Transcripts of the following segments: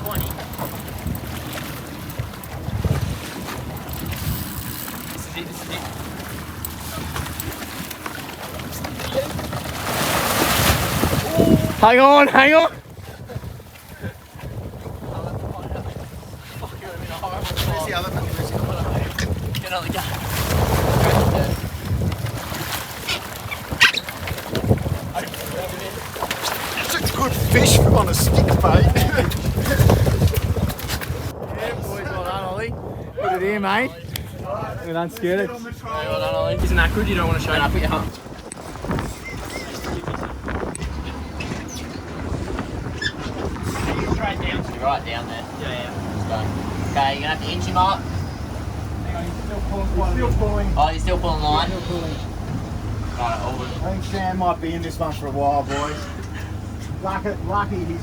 20. This is it, this is it. Hang on, hang on. Where's the other one? Get on the gun. That's a good fish on a stick, mate. Yeah, boys, well done, Ollie. Put it in, mate. We're unscared. Well done, Ollie. Isn't that good? You don't want to show it. Put your hand. Straight down. You're right down there. Yeah. Let's go. Okay, you're gonna have to inch him up. Hang on, he's still pulling. Oh, you're still pulling line? Still pulling. Right, over. I think Sam might be in this one for a while, boys. Lucky he's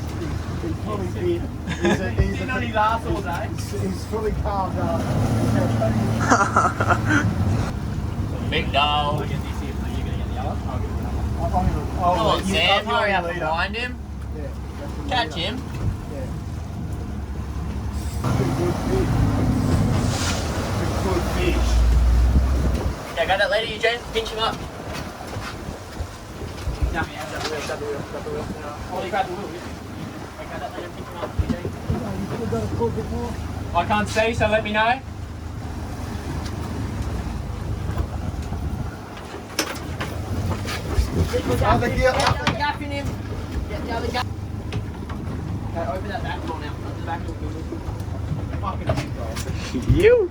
fully fit. He's Sitting on his arse all day. He's fully calmed up. Big dog. I'll get this here, so you're going to get the other. I'll get the other. Come on, Sam. Hurry up and find him. Yeah, Catch him. Yeah. Good fish. Good fish. Okay, got that lady, Eugene. Pinch him up. Grab the wheel. Oh, you grab the wheel, okay, that lady, pinch him up, Eugene. You could have got a little bit more. I can't see, so let me know. Other gear. Gap in him. Get the other gap. Okay, open that back door now. Open the back door. You.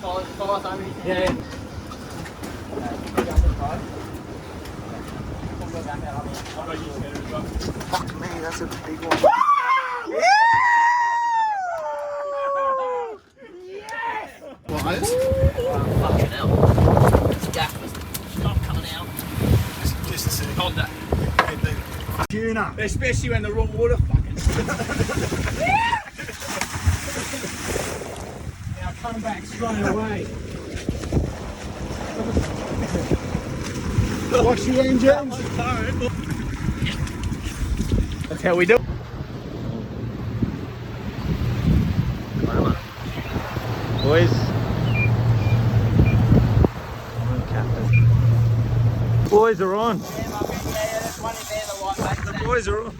Follow us over here. Yeah. Fuck me, that's a big one. Yes! Fucking hell. Gap was not coming out. Just a sec. Hold that. Tuna. Especially when the raw water fucking. Now come back straight away. Wash the engines. That's how we do. Boys. Boys are on. The boys are on.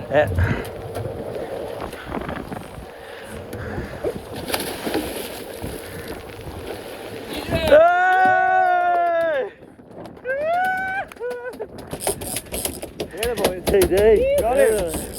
Yeah. Hey! Yeah, boy, TD. Got it.